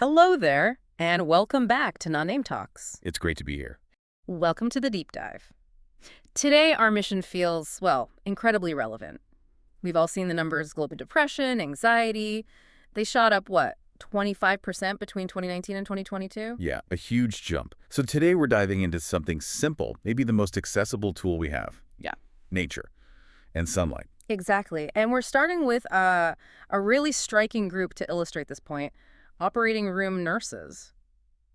Hello there, and welcome back to Non-Name Talks. It's great to be here. Welcome to the deep dive. Today, our mission feels, well, incredibly relevant. We've all seen the numbers: global depression, anxiety. They shot up, what, 25% between 2019 and 2022? Yeah, a huge jump. So today we're diving into something simple, maybe the most accessible tool we have. Yeah. Nature and sunlight. Exactly. And we're starting with a really striking group to illustrate this point: operating room nurses,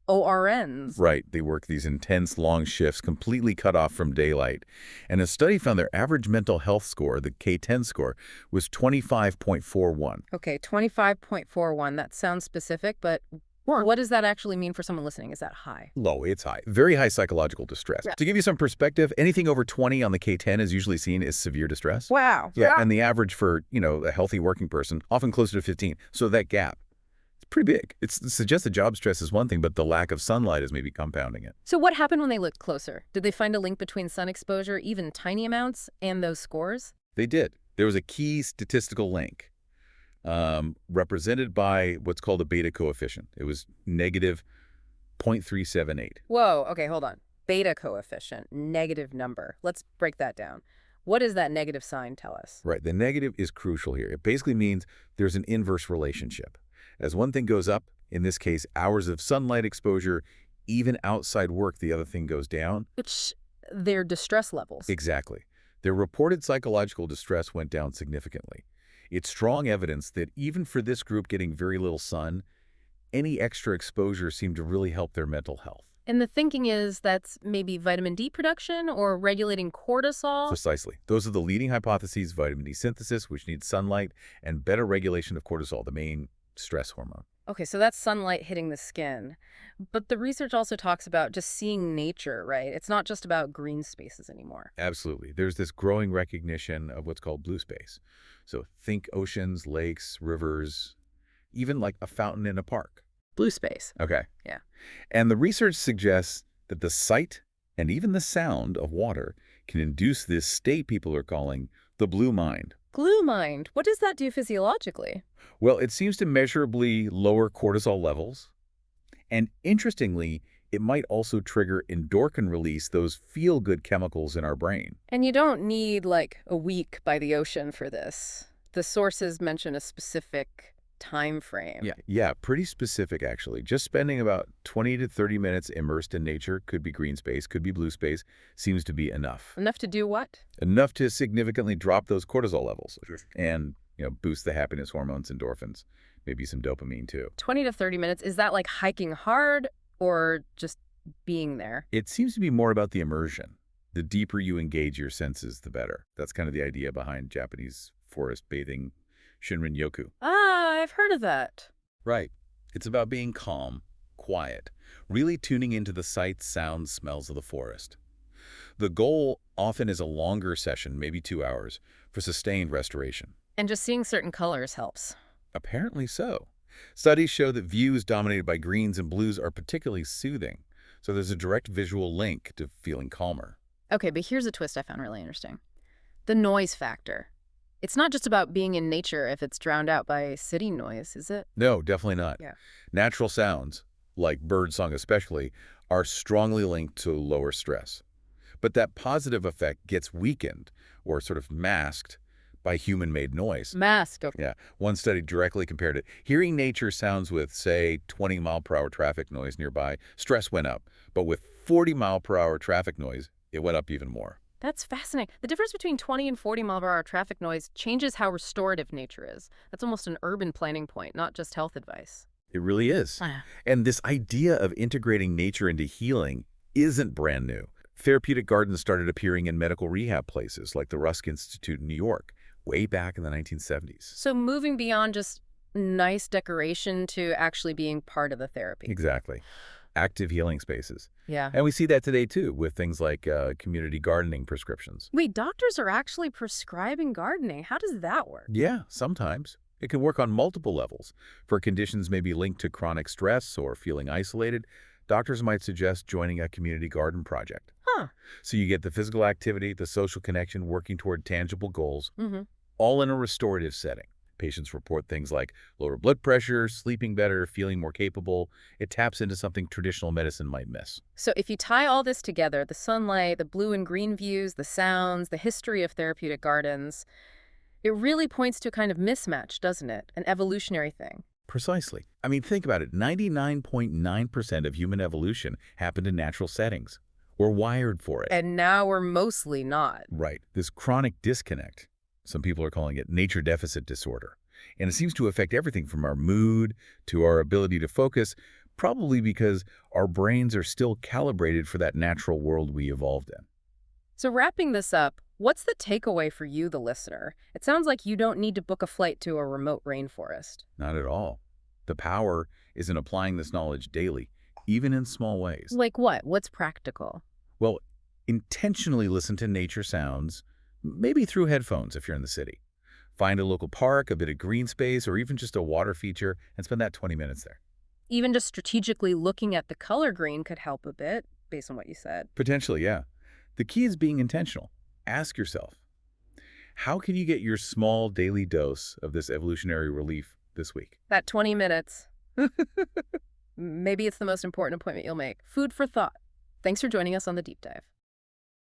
ORNs. Right, they work these intense, long shifts, completely cut off from daylight. And a study found their average mental health score, the K-10 score, was 25.41. Okay, 25.41. That sounds specific, but what does that actually mean for someone listening? Is that high? Low, it's high. Very high psychological distress. Yeah. To give you some perspective, anything over 20 on the K-10 is usually seen as severe distress. Wow. Yeah, and the average for, a healthy working person, often closer to 15. So that gap, it's pretty big. It suggests that job stress is one thing, but the lack of sunlight is maybe compounding it. So what happened when they looked closer? Did they find a link between sun exposure, even tiny amounts, and those scores? They did. There was a key statistical link represented by what's called a beta coefficient. It was negative 0.378. Whoa, okay, hold on. Beta coefficient, negative number. Let's break that down. What does that negative sign tell us? Right. The negative is crucial here. It basically means there's an inverse relationship. As one thing goes up, in this case, hours of sunlight exposure, even outside work, the other thing goes down. Which, their distress levels. Exactly. Their reported psychological distress went down significantly. It's strong evidence that even for this group getting very little sun, any extra exposure seemed to really help their mental health. And the thinking is that's maybe vitamin D production or regulating cortisol? Precisely. Those are the leading hypotheses: vitamin D synthesis, which needs sunlight, and better regulation of cortisol, the main stress hormone. Okay, so that's sunlight hitting the skin. But the research also talks about just seeing nature, right? It's not just about green spaces anymore. Absolutely. There's this growing recognition of what's called blue space. So think oceans, lakes, rivers, even like a fountain in a park. Blue space. Okay. Yeah. And the research suggests that the sight and even the sound of water can induce this state people are calling the blue mind. Blue mind. What does that do physiologically? Well, it seems to measurably lower cortisol levels. And interestingly, it might also trigger endorphin release, those feel-good chemicals in our brain. And you don't need, like, a week by the ocean for this. The sources mention a specific time frame. Yeah, pretty specific, actually. Just spending about 20 to 30 minutes immersed in nature, could be green space, could be blue space, seems to be enough. Enough to do what? Enough to significantly drop those cortisol levels and, boost the happiness hormones, endorphins, maybe some dopamine too. 20 to 30 minutes. Is that like hiking hard or just being there? It seems to be more about the immersion. The deeper you engage your senses, the better. That's kind of the idea behind Japanese forest bathing, Shinrin-yoku. Ah, I've heard of that. Right. It's about being calm, quiet, really tuning into the sights, sounds, smells of the forest. The goal often is a longer session, maybe 2 hours, for sustained restoration. And just seeing certain colors helps. Apparently so. Studies show that views dominated by greens and blues are particularly soothing, so there's a direct visual link to feeling calmer. Okay, but here's a twist I found really interesting. The noise factor. It's not just about being in nature if it's drowned out by city noise, is it? No, definitely not. Yeah. Natural sounds, like birdsong especially, are strongly linked to lower stress. But that positive effect gets weakened or sort of masked by human-made noise. Mask. Okay. Yeah, one study directly compared it. Hearing nature sounds with, say, 20-mile-per-hour traffic noise nearby, stress went up. But with 40-mile-per-hour traffic noise, it went up even more. That's fascinating. The difference between 20 and 40-mile-per-hour traffic noise changes how restorative nature is. That's almost an urban planning point, not just health advice. It really is. And this idea of integrating nature into healing isn't brand new. Therapeutic gardens started appearing in medical rehab places like the Rusk Institute in New York, way back in the 1970s. So moving beyond just nice decoration to actually being part of the therapy. Exactly. Active healing spaces. Yeah. And we see that today, too, with things like community gardening prescriptions. Wait, doctors are actually prescribing gardening. How does that work? Yeah, sometimes. It can work on multiple levels. For conditions maybe linked to chronic stress or feeling isolated, doctors might suggest joining a community garden project. Huh. So you get the physical activity, the social connection, working toward tangible goals, all in a restorative setting. Patients report things like lower blood pressure, sleeping better, feeling more capable. It taps into something traditional medicine might miss. So if you tie all this together, the sunlight, the blue and green views, the sounds, the history of therapeutic gardens, it really points to a kind of mismatch, doesn't it? An evolutionary thing. Precisely. I mean, think about it. 99.9% of human evolution happened in natural settings. We're wired for it. And now we're mostly not. Right. This chronic disconnect, some people are calling it nature deficit disorder. And it seems to affect everything from our mood to our ability to focus, probably because our brains are still calibrated for that natural world we evolved in. So wrapping this up, what's the takeaway for you, the listener? It sounds like you don't need to book a flight to a remote rainforest. Not at all. The power is in applying this knowledge daily, even in small ways. Like what? What's practical? Well, intentionally listen to nature sounds, maybe through headphones if you're in the city. Find a local park, a bit of green space, or even just a water feature, and spend that 20 minutes there. Even just strategically looking at the color green could help a bit, based on what you said. Potentially, yeah. The key is being intentional. Ask yourself, how can you get your small daily dose of this evolutionary relief this week? That 20 minutes. Maybe it's the most important appointment you'll make. Food for thought. Thanks for joining us on the Deep Dive.